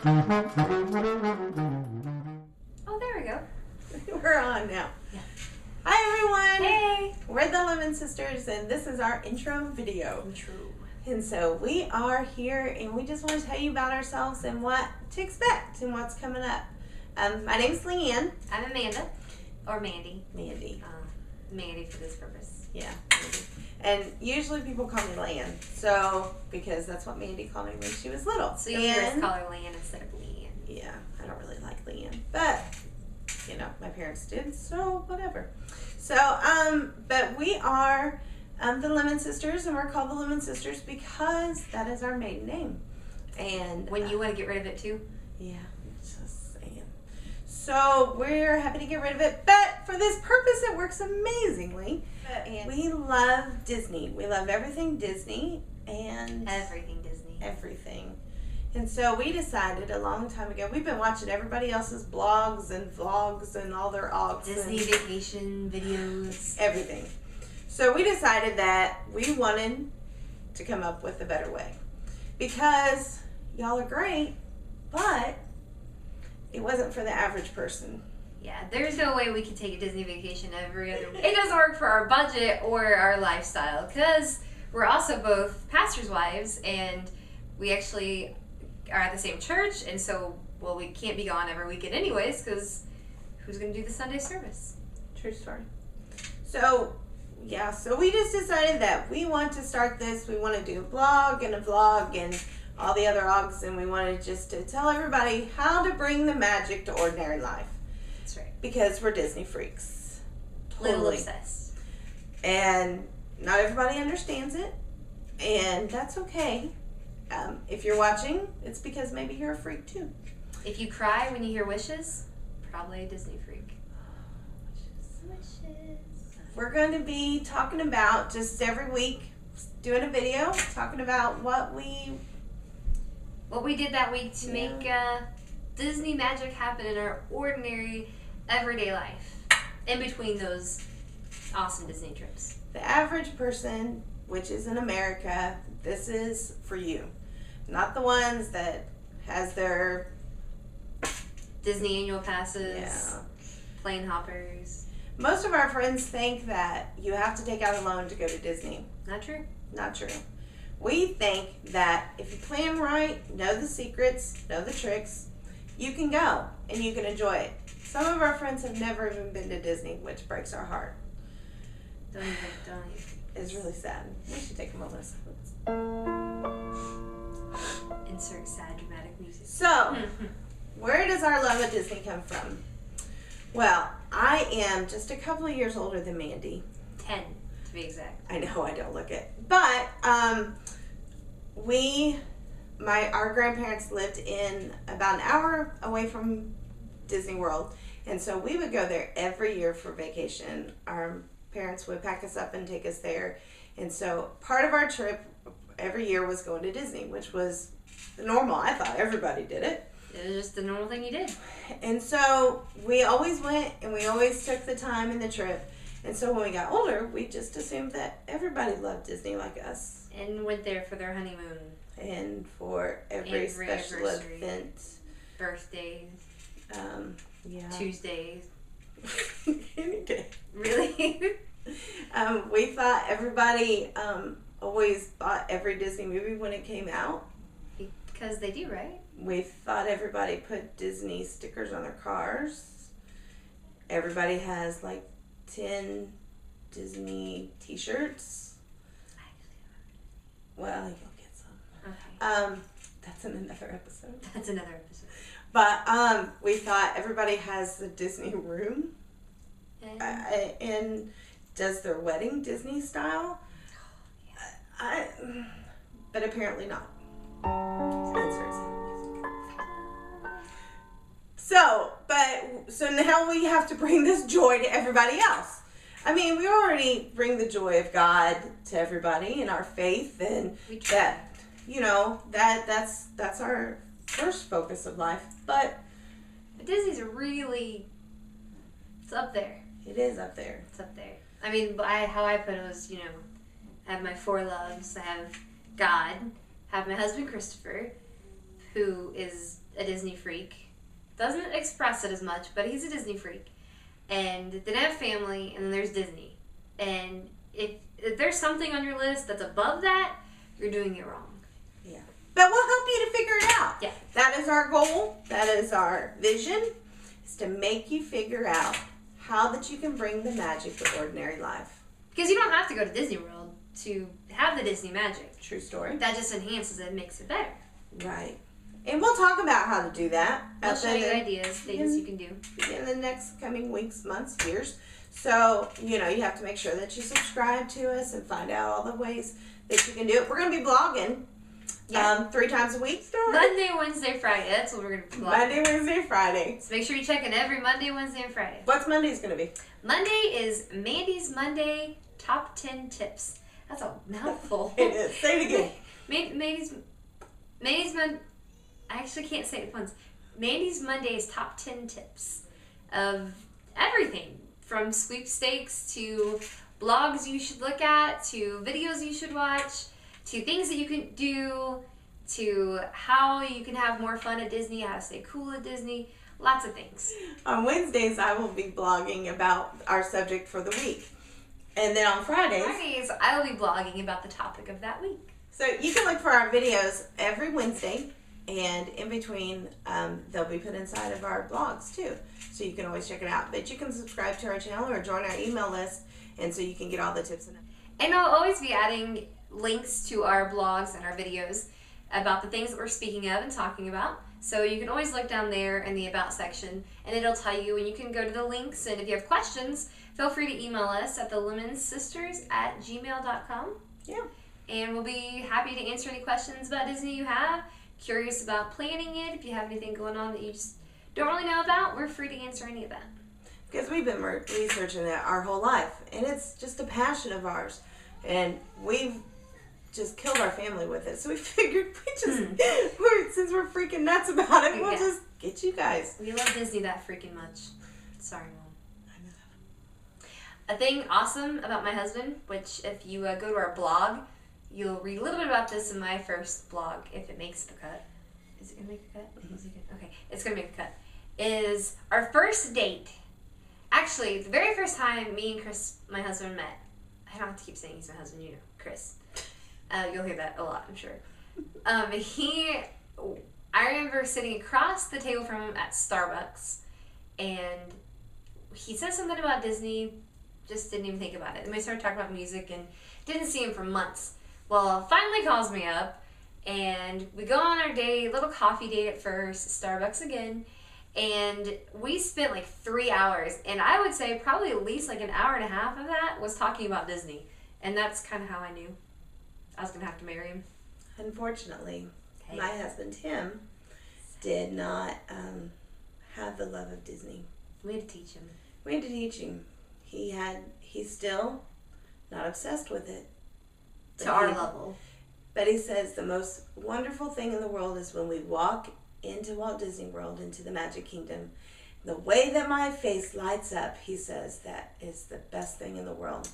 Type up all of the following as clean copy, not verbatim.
Oh, there we go. We're on now. Yeah. Hi everyone. Hey. We're the Lemon Sisters, and this is our intro video. True. And so we are here, and we just want to tell you about ourselves and what to expect and what's coming up. My name's Leanne. I'm Amanda, or Mandy. Mandy. Mandy for this purpose. Yeah. Mandy. And usually people call me Lan, so because that's what Mandy called me when she was little. So you just call her Lan instead of Leanne. Yeah, I don't really like Leanne, but you know, my parents did, so whatever. So, but we are the Lemon Sisters, and we're called the Lemon Sisters because that is our maiden name. And When you want to get rid of it too? yeah, just saying. So we're happy to get rid of it, but for this purpose, it works amazingly. And we love Disney. We love everything Disney and Everything Disney. everything. And so we decided a long time ago, we've been watching everybody else's blogs and vlogs and all their ogs. Disney and vacation videos. everything. So we decided that we wanted to come up with a better way. Because y'all are great, but it wasn't for the average person. Yeah, there's no way we can take a Disney vacation every other week. It doesn't work for our budget or our lifestyle because we're also both pastors' wives and we actually are at the same church, and so, well, we can't be gone every weekend anyways because who's going to do the Sunday service? True story. So, yeah, so we just decided that we want to start this. We want to do a blog and a vlog and all the other ogs, and we wanted just to tell everybody how to bring the magic to ordinary life. That's right. Because we're Disney freaks. Little obsessed. And not everybody understands it, and that's okay. If you're watching, it's because maybe you're a freak too. If you cry when you hear wishes, probably a Disney freak. Wishes. We're going to be talking about just every week, doing a video, talking about what we did that week to make Disney magic happen in our ordinary, everyday life. In between those awesome Disney trips. the average person, which is in America, this is for you. Not the ones that has their Disney annual passes, yeah. plane hoppers. Most of our friends think that you have to take out a loan to go to Disney. Not true. Not true. We think that if you plan right, know the secrets, know the tricks, you can go and you can enjoy it. Some of our friends have never even been to Disney, which breaks our heart. Don't even. It's really sad. We should take a moment of silence. Insert sad dramatic music. So, where does our love of Disney come from? Well, I am just a couple of years older than Mandy. 10, to be exact. I know I don't look it. But our grandparents lived in about an hour away from Disney World. And so we would go there every year for vacation. Our parents would pack us up and take us there. And so part of our trip every year was going to Disney, which was normal. I thought everybody did it. It was just the normal thing you did. And so we always went and we always took the time in the trip. And so when we got older, we just assumed that everybody loved Disney like us. And went there for their honeymoon. And for every special anniversary, event. Birthdays. Yeah. Tuesdays. Any day. Really? We thought everybody always bought every Disney movie when it came out. Because they do, right? We thought everybody put Disney stickers on their cars. Everybody has like 10 Disney t-shirts. Well, you'll get some. Okay. That's in another episode. That's another episode. But we thought everybody has the Disney room and does their wedding Disney style. But apparently not. So now we have to bring this joy to everybody else. I mean, we already bring the joy of God to everybody in our faith, and that, you know, that's our first focus of life. But Disney's it's up there. It is up there. It's up there. I mean, how I put it was, I have my 4 loves. I have God, have my husband Christopher, who is a Disney freak. Doesn't express it as much, but he's a Disney freak. And then I have family, and then there's Disney. And if there's something on your list that's above that, you're doing it wrong. Yeah. But we'll help you to figure it out. Yeah. That is our goal. That is our vision, is to make you figure out how that you can bring the magic to ordinary life. Because you don't have to go to Disney World to have the Disney magic. True story. That just enhances it, makes it better. Right. And we'll talk about how to do that. We'll show you ideas, things you can do. In the next coming weeks, months, years. So, you have to make sure that you subscribe to us and find out all the ways that you can do it. We're going to be blogging 3 times a week. Monday, Wednesday, Friday. That's what we're going to be blogging. Monday, Wednesday, Friday. So make sure you check in every Monday, Wednesday, and Friday. What's Monday's going to be? Monday is Mandy's Monday Top 10 Tips. That's a mouthful. It is. Say it again. Mandy's Monday. I actually can't say it once. Mandy's Monday's Top 10 Tips of everything from sweepstakes to blogs you should look at to videos you should watch to things that you can do to how you can have more fun at Disney, how to stay cool at Disney, lots of things. On Wednesdays, I will be blogging about our subject for the week. And then on Fridays, I will be blogging about the topic of that week. So you can look for our videos every Wednesday. And in between, they'll be put inside of our blogs too. So you can always check it out. But you can subscribe to our channel or join our email list, and so you can get all the tips. And I'll always be adding links to our blogs and our videos about the things that we're speaking of and talking about. So you can always look down there in the About section, and it'll tell you, and you can go to the links. And if you have questions, feel free to email us at thelemonsisters@gmail.com. Yeah. And we'll be happy to answer any questions about Disney you have. Curious about planning it, if you have anything going on that you just don't really know about, we're free to answer any of that. Because we've been researching that our whole life, and it's just a passion of ours, and we've just killed our family with it. So we figured since we're freaking nuts about it, we'll just get you guys. We love Disney that freaking much. Sorry, Mom. I know. A thing awesome about my husband, which if you go to our blog, you'll read a little bit about this in my first blog, if it makes the cut. Is it going to make the cut? Mm-hmm. Is it good? Okay, it's going to make the cut. Is our first date. Actually, the very first time me and Chris, my husband, met. I don't have to keep saying he's my husband, Chris. You'll hear that a lot, I'm sure. I remember sitting across the table from him at Starbucks, and he said something about Disney, just didn't even think about it. And we started talking about music and didn't see him for months. Well, finally calls me up, and we go on our date, little coffee date at first, Starbucks again, and we spent like 3 hours, and I would say probably at least like an hour and a half of that was talking about Disney, and that's kind of how I knew I was going to have to marry him. Unfortunately, my husband, Tim, did not have the love of Disney. We had to teach him. We had to teach him. He's still not obsessed with it. To our level. But he says the most wonderful thing in the world is when we walk into Walt Disney World, into the Magic Kingdom. The way that my face lights up, he says, that is the best thing in the world.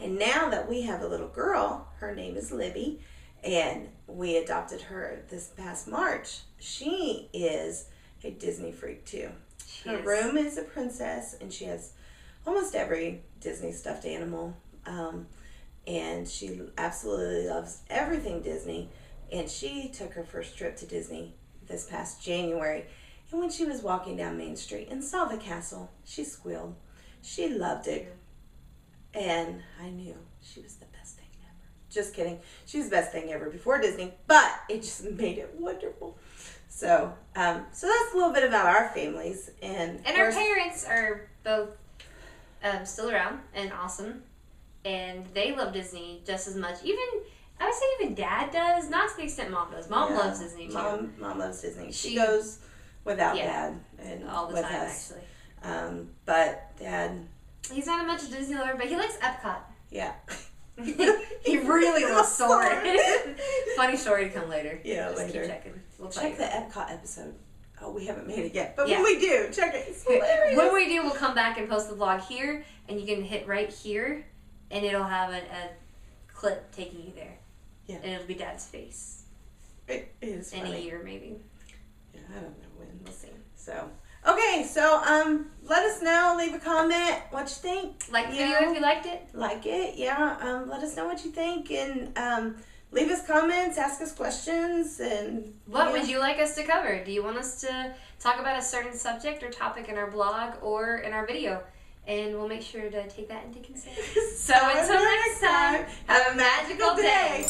And now that we have a little girl, her name is Libby, and we adopted her this past March. She is a Disney freak too. Her room is a princess, and she has almost every Disney stuffed animal. And she absolutely loves everything Disney. And she took her first trip to Disney this past January. And when she was walking down Main Street and saw the castle, she squealed. She loved it. And I knew she was the best thing ever. Just kidding. She was the best thing ever before Disney, but it just made it wonderful. So that's a little bit about our families. And our parents are both still around and awesome. And they love Disney just as much. I would say even Dad does, not to the extent Mom does. Mom loves Disney too. Mom loves Disney. She goes without Dad and all the with time, us. actually. But Dad, he's not much of a Disney lover, but he likes Epcot. Yeah. He really loves Soarin'. Funny story to come later. Yeah, just later. Keep checking. We'll check the Epcot episode. Oh, we haven't made it yet. But when Yeah. we do, check it. It's hilarious. When we do, we'll come back and post the vlog here, and you can hit right here, and it'll have a clip taking you there. Yeah. And it'll be Dad's face. It is in funny. a year, maybe. Yeah, I don't know when. We'll see. So, okay, so let us know. Leave a comment. What you think? Like the video if you liked it. Like it, yeah. Let us know what you think, and leave us comments, ask us questions, and What would you like us to cover? Do you want us to talk about a certain subject or topic in our blog or in our video? And we'll make sure to take that into consideration. So until next time, have a magical day.